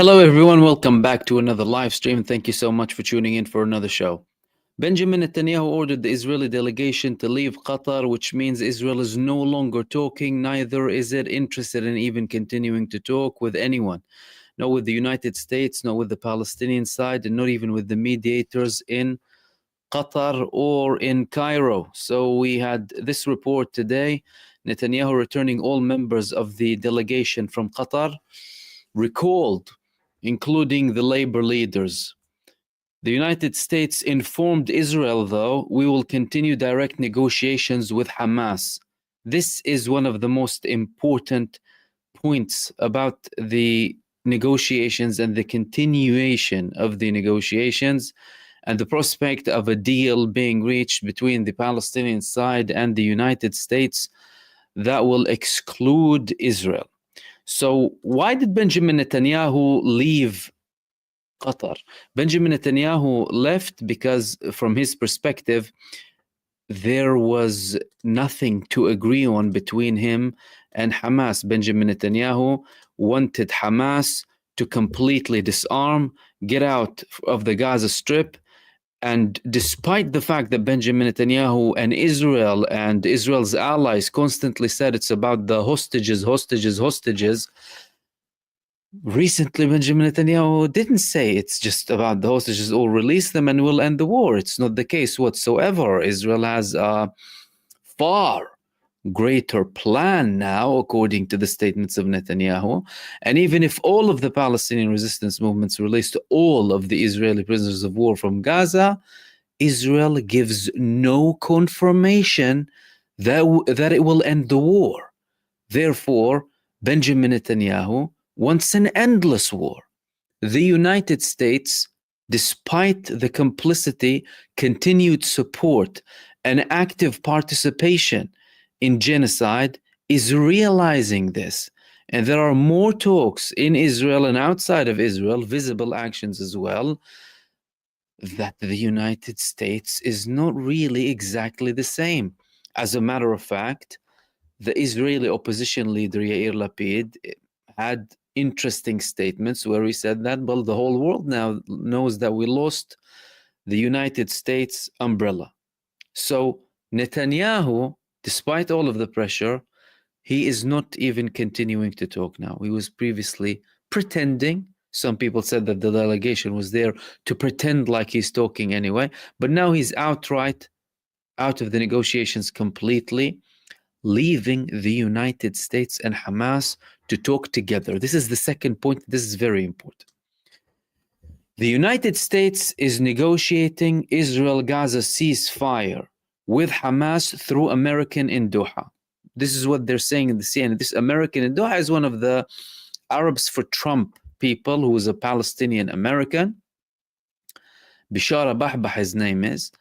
Hello, everyone. Welcome back to another live stream. Thank you so much for tuning in for another show. Benjamin Netanyahu ordered the Israeli delegation to leave Qatar, which means Israel is no longer talking, neither is it interested in even continuing to talk with anyone. Not with the United States, not with the Palestinian side, and not even with the mediators in Qatar or in Cairo. So we had this report today, Netanyahu returning all members of the delegation from Qatar, recalled, including the labor leaders. The United States informed Israel, though, we will continue direct negotiations with Hamas. This is one of the most important points about the negotiations and the continuation of the negotiations and the prospect of a deal being reached between the Palestinian side and the United States that will exclude Israel. So why did Benjamin Netanyahu leave Qatar? Benjamin Netanyahu left because, from his perspective, there was nothing to agree on between him and Hamas. Benjamin Netanyahu wanted Hamas to completely disarm, get out of the Gaza Strip. And despite the fact that Benjamin Netanyahu and Israel and Israel's allies constantly said it's about the hostages, recently Benjamin Netanyahu didn't say it's just about the hostages or release them and we'll end the war. It's not the case whatsoever. Israel has a far greater plan now, according to the statements of Netanyahu. And even if all of the Palestinian resistance movements released all of the Israeli prisoners of war from Gaza, Israel gives no confirmation that it will end the war. Therefore, Benjamin Netanyahu wants an endless war. The United States, despite the complicity, continued support, and active participation in genocide, is realizing this. And there are more talks in Israel and outside of Israel, visible actions as well, that the United States is not really exactly the same. As a matter of fact, the Israeli opposition leader Yair Lapid had interesting statements where he said that, well, the whole world now knows that we lost the United States umbrella. So Netanyahu, despite all of the pressure, he is not even continuing to talk now. He was previously pretending. Some people said that the delegation was there to pretend like he's talking anyway, but now he's outright out of the negotiations completely, leaving the United States and Hamas to talk together. This is the second point. This is very important. The United States is negotiating Israel-Gaza ceasefire with Hamas through American in Doha. This is what they're saying in the CNN. This American in Doha is one of the Arabs for Trump people who is a Palestinian American. Bishara Bahbah, his name is.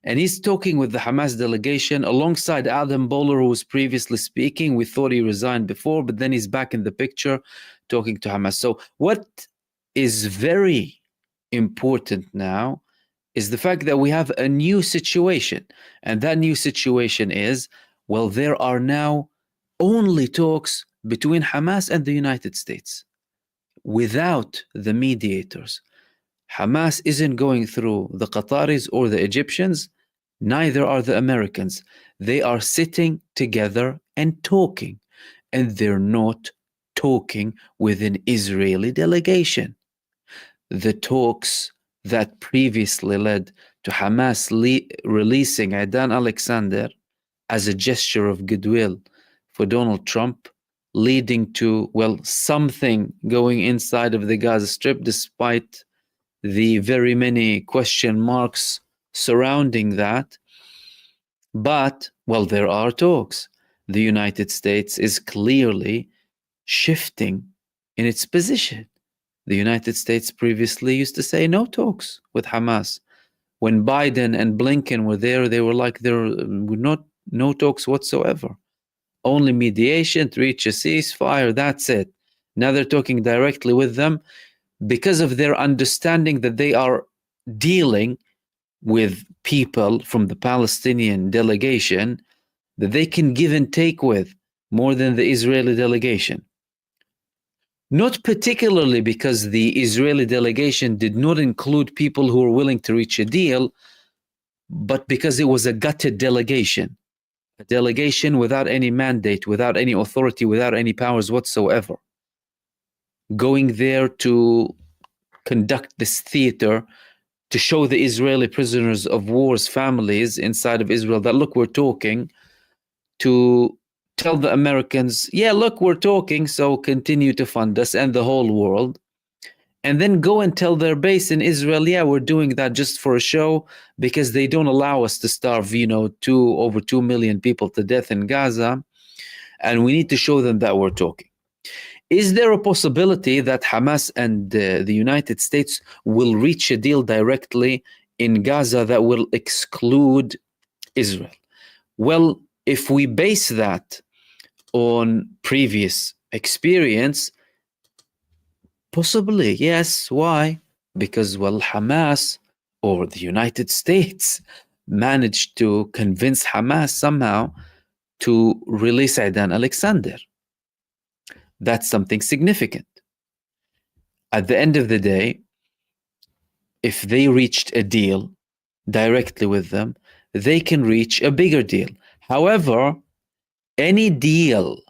And he's talking with the Hamas delegation alongside Adam Boehler, who was previously speaking. We thought he resigned before, but then he's back in the picture talking to Hamas. So what is very important now is the fact that we have a new situation. And that new situation is, well, there are now only talks between Hamas and the United States without the mediators. Hamas isn't going through the Qataris or the Egyptians, neither are the Americans. They are sitting together and talking, and they're not talking with an Israeli delegation. The talks that previously led to Hamas releasing Aidan Alexander as a gesture of goodwill for Donald Trump, leading to, well, something going inside of the Gaza Strip, despite the very many question marks surrounding that. But, well, there are talks. The United States is clearly shifting in its position. The United States previously used to say no talks with Hamas. When Biden and Blinken were there, they were like, there were no talks whatsoever. Only mediation to reach a ceasefire, that's it. Now they're talking directly with them because of their understanding that they are dealing with people from the Palestinian delegation that they can give and take with more than the Israeli delegation. Not particularly because the Israeli delegation did not include people who were willing to reach a deal, but because it was a gutted delegation. A delegation without any mandate, without any authority, without any powers whatsoever. Going there to conduct this theater to show the Israeli prisoners of war's families inside of Israel that, look, we're talking, to tell the Americans, yeah, look, we're talking, so continue to fund us, and the whole world. And then go and tell their base in Israel, yeah, we're doing that just for a show because they don't allow us to starve, over 2 million people to death in Gaza. And we need to show them that we're talking. Is there a possibility that Hamas and the United States will reach a deal directly in Gaza that will exclude Israel? Well, if we base that on previous experience, possibly, yes. Why? Because, well, Hamas or the United States managed to convince Hamas somehow to release Aidan Alexander. That's something significant. At the end of the day, if they reached a deal directly with them, they can reach a bigger deal. However, any deal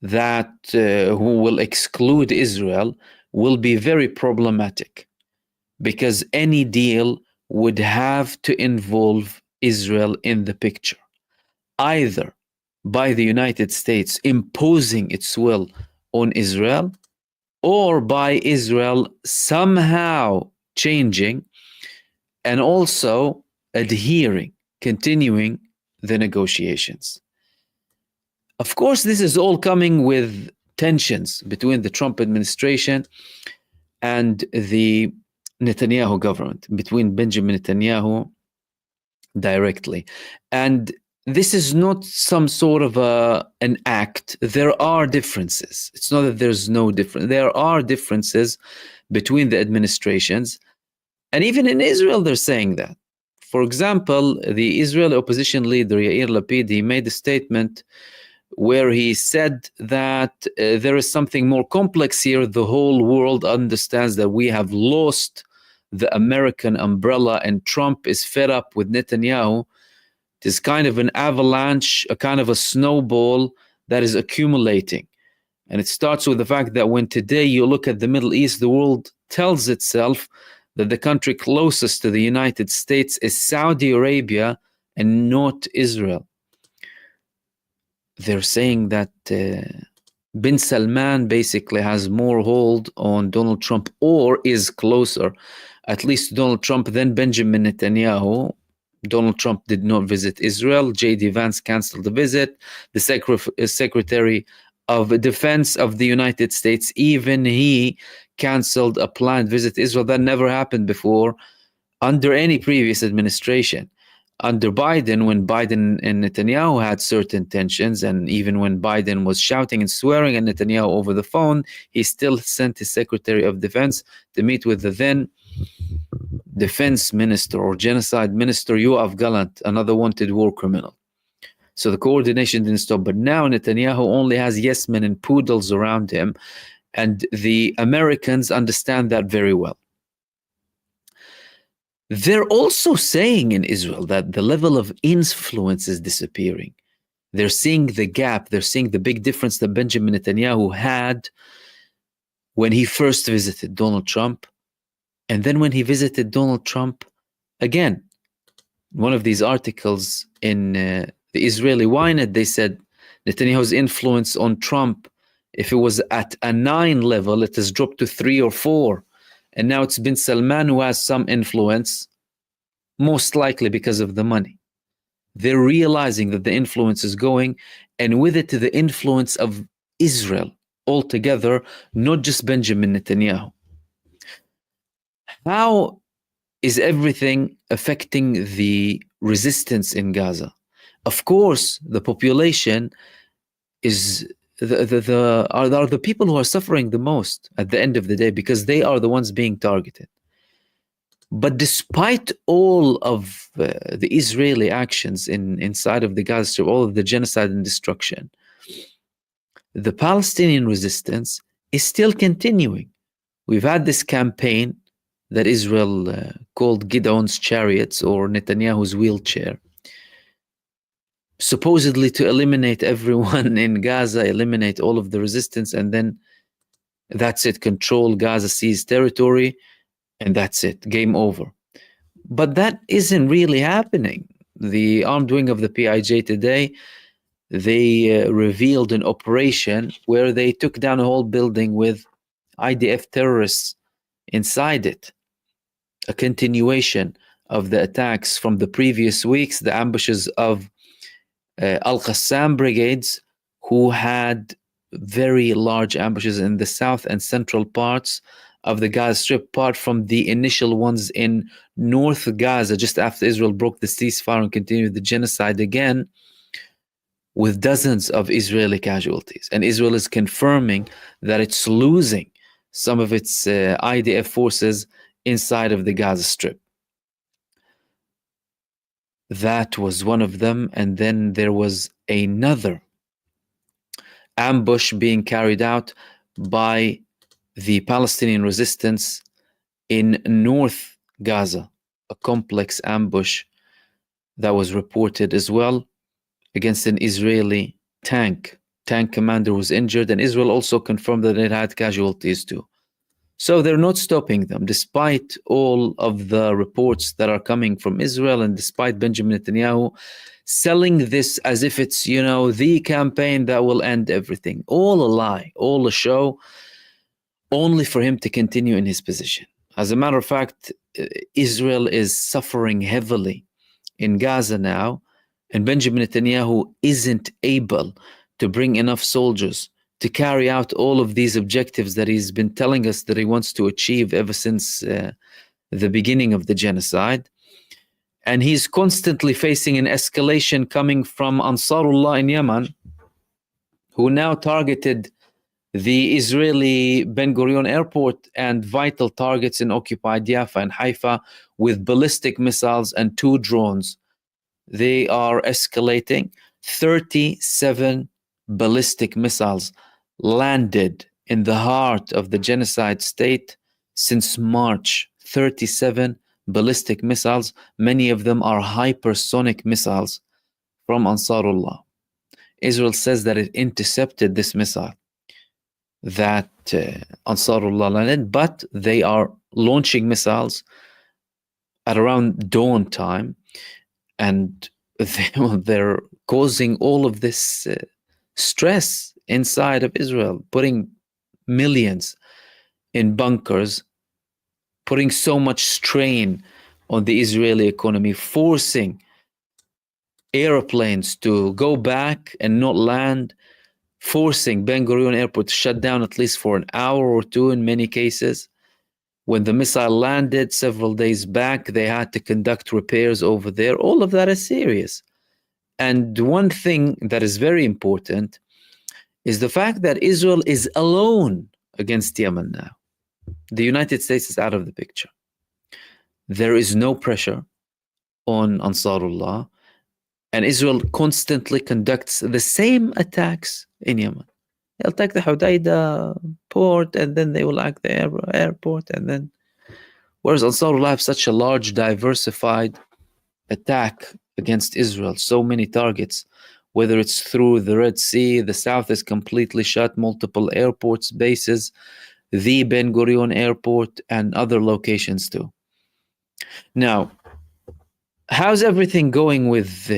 that who will exclude Israel will be very problematic, because any deal would have to involve Israel in the picture, either by the United States imposing its will on Israel, or by Israel somehow changing and also adhering, continuing the negotiations. Of course, this is all coming with tensions between the Trump administration and the Netanyahu government, between Benjamin Netanyahu directly. And this is not some sort of an act. There are differences. It's not that there's no difference. There are differences between the administrations. And even in Israel, they're saying that. For example, the Israeli opposition leader, Yair Lapid, he made a statement where he said that there is something more complex here. The whole world understands that we have lost the American umbrella and Trump is fed up with Netanyahu. It is kind of an avalanche, a kind of a snowball that is accumulating. And it starts with the fact that when today you look at the Middle East, the world tells itself that the country closest to the United States is Saudi Arabia and not Israel. They're saying that bin Salman basically has more hold on Donald Trump, or is closer, at least Donald Trump, than Benjamin Netanyahu. Donald Trump did not visit Israel. J.D. Vance canceled the visit. The Secretary of Defense of the United States, even he canceled a planned visit to Israel. That never happened before under any previous administration. Under Biden, when Biden and Netanyahu had certain tensions, and even when Biden was shouting and swearing at Netanyahu over the phone, he still sent his Secretary of Defense to meet with the then defense minister or genocide minister, Yoav Gallant, another wanted war criminal. So the coordination didn't stop. But now Netanyahu only has yes men and poodles around him, and the Americans understand that very well. They're also saying in Israel that the level of influence is disappearing. They're seeing the gap. They're seeing the big difference that Benjamin Netanyahu had when he first visited Donald Trump, and then when he visited Donald Trump again. One of these articles in the Israeli Ynet, they said Netanyahu's influence on Trump, if it was at a 9 level, it has dropped to 3 or 4. And now it's bin Salman who has some influence, most likely because of the money. They're realizing that the influence is going, and with it to the influence of Israel altogether, not just Benjamin Netanyahu. How is everything affecting the resistance in Gaza? Of course, the population is are the people who are suffering the most at the end of the day, because they are the ones being targeted. But despite all of the Israeli actions inside of the Gaza Strip, all of the genocide and destruction, the Palestinian resistance is still continuing. We've had this campaign that Israel called Gideon's chariots or Netanyahu's wheelchair, supposedly to eliminate everyone in Gaza, eliminate all of the resistance, and then that's it, control Gaza, seize territory, and that's it, game over. But that isn't really happening. The armed wing of the PIJ today, they revealed an operation where they took down a whole building with IDF terrorists inside it. A continuation of the attacks from the previous weeks, the ambushes of Al-Qassam brigades, who had very large ambushes in the south and central parts of the Gaza Strip, apart from the initial ones in North Gaza, just after Israel broke the ceasefire and continued the genocide again, with dozens of Israeli casualties. And Israel is confirming that it's losing some of its IDF forces inside of the Gaza Strip. That was one of them. And then there was another ambush being carried out by the Palestinian resistance in North Gaza, a complex ambush that was reported as well against an Israeli tank. Tank commander was injured, and Israel also confirmed that it had casualties too. So they're not stopping them, despite all of the reports that are coming from Israel, and despite Benjamin Netanyahu selling this as if it's, the campaign that will end everything. All a lie, all a show, only for him to continue in his position. As a matter of fact, Israel is suffering heavily in Gaza now, and Benjamin Netanyahu isn't able to bring enough soldiers to carry out all of these objectives that he's been telling us that he wants to achieve ever since the beginning of the genocide. And he's constantly facing an escalation coming from Ansarullah in Yemen, who now targeted the Israeli Ben Gurion airport and vital targets in occupied Jaffa and Haifa with ballistic missiles and 2 drones. They are escalating. 37 ballistic missiles landed in the heart of the genocide state since March. 37 ballistic missiles. Many of them are hypersonic missiles from Ansarullah. Israel says that it intercepted this missile that Ansarullah landed, but they are launching missiles at around dawn time, and they're causing all of this stress inside of Israel, putting millions in bunkers, putting so much strain on the Israeli economy, forcing airplanes to go back and not land, forcing Ben Gurion Airport to shut down at least for an hour or two in many cases. When the missile landed several days back, they had to conduct repairs over there. All of that is serious. And one thing that is very important is the fact that Israel is alone against Yemen now. The United States is out of the picture. There is no pressure on Ansarullah, and Israel constantly conducts the same attacks in Yemen. They'll take the Hodeidah port, and then they will attack the airport, and then, whereas Ansarullah have such a large, diversified attack against Israel, so many targets, whether it's through the Red Sea, the south is completely shut, multiple airports, bases, the Ben Gurion airport, and other locations too. Now, how's everything going with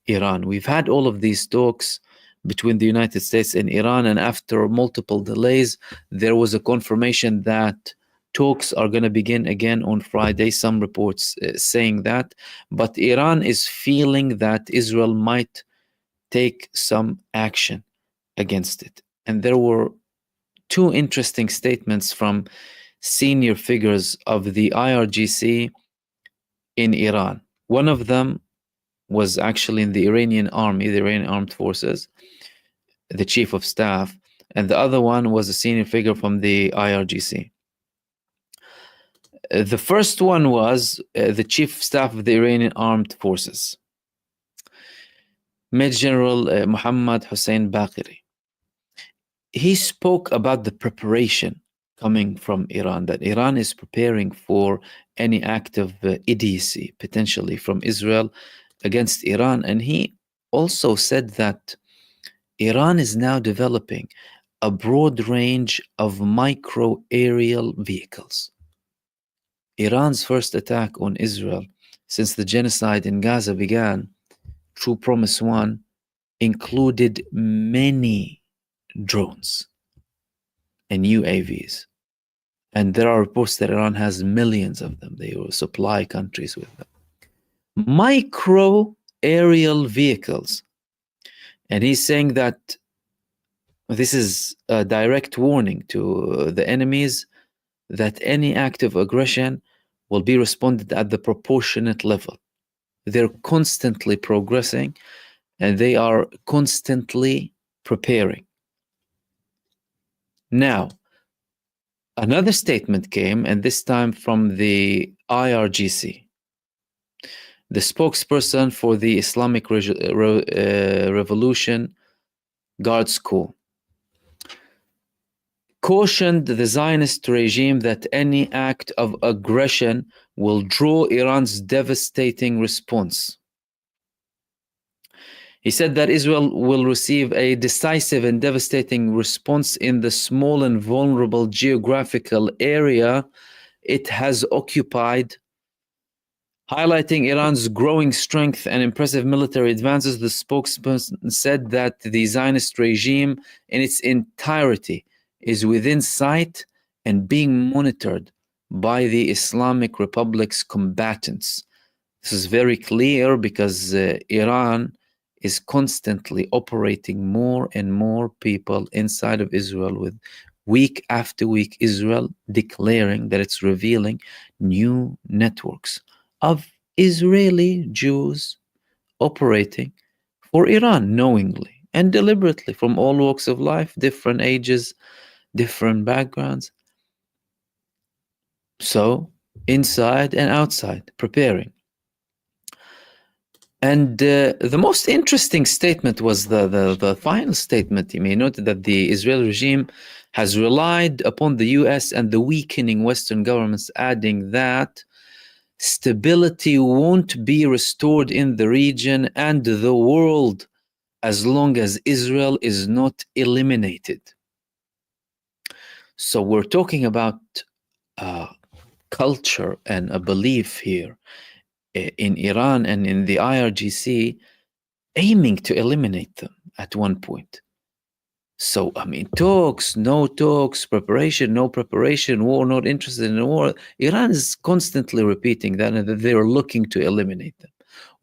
Iran? We've had all of these talks between the United States and Iran, and after multiple delays, there was a confirmation that talks are going to begin again on Friday. Some reports saying that, but Iran is feeling that Israel might take some action against it. And there were 2 interesting statements from senior figures of the IRGC in Iran. One of them was actually in the Iranian army, the Iranian armed forces, the chief of staff, and the other one was a senior figure from the IRGC. The first one was the chief of staff of the Iranian armed forces, Major General Mohammad Hossein Baqiri. he spoke about the preparation coming from Iran, that Iran is preparing for any act of idiocy, potentially from Israel against Iran. And he also said that Iran is now developing a broad range of micro aerial vehicles. Iran's first attack on Israel since the genocide in Gaza began, True Promise 1, included many drones and UAVs. And there are reports that Iran has millions of them. They will supply countries with them. Micro aerial vehicles. And he's saying that this is a direct warning to the enemies that any act of aggression will be responded at the proportionate level. They're constantly progressing and they are constantly preparing. Now, another statement came, and this time from the IRGC, the spokesperson for the Islamic Revolution Guard School, cautioned the Zionist regime that any act of aggression will draw Iran's devastating response. He said that Israel will receive a decisive and devastating response in the small and vulnerable geographical area it has occupied. Highlighting Iran's growing strength and impressive military advances, the spokesperson said that the Zionist regime in its entirety is within sight and being monitored by the Islamic Republic's combatants. This is very clear because Iran is constantly operating more and more people inside of Israel, with week after week Israel declaring that it's revealing new networks of Israeli Jews operating for Iran knowingly and deliberately from all walks of life, different ages, different backgrounds. So inside and outside, preparing. And the most interesting statement was the final statement. You may note that the Israeli regime has relied upon the US and the weakening Western governments, adding that stability won't be restored in the region and the world as long as Israel is not eliminated. So we're talking about culture and a belief here in Iran and in the IRGC aiming to eliminate them at one point. So, I mean, talks, no talks, preparation, no preparation, war, not interested in war. Iran is constantly repeating that, and that they're looking to eliminate them.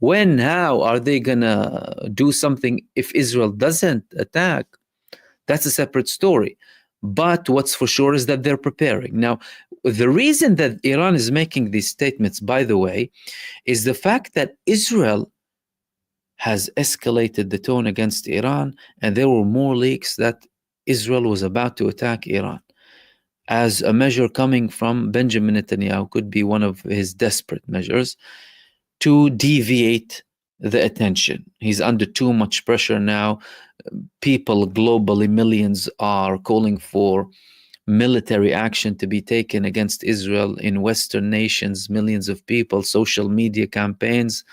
When, how are they going to do something if Israel doesn't attack? That's a separate story. But what's for sure is that they're preparing. Now, the reason that Iran is making these statements, by the way, is the fact that Israel has escalated the tone against Iran, and there were more leaks that Israel was about to attack Iran as a measure coming from Benjamin Netanyahu, could be one of his desperate measures to deviate the attention. He's under too much pressure now. People globally, millions, are calling for military action to be taken against Israel in Western nations, millions of people, social media campaigns.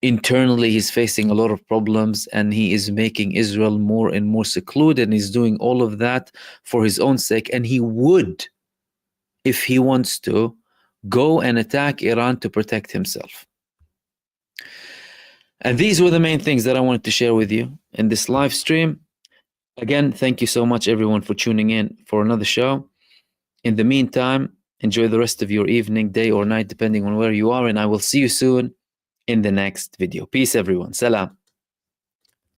Internally, he's facing a lot of problems, and he is making Israel more and more secluded, and he's doing all of that for his own sake. And he would, if he wants to, go and attack Iran to protect himself. And these were the main things that I wanted to share with you in this live stream. Again, thank you so much, everyone, for tuning in for another show. In the meantime, enjoy the rest of your evening, day, or night, depending on where you are. And I will see you soon in the next video. Peace, everyone. Salam.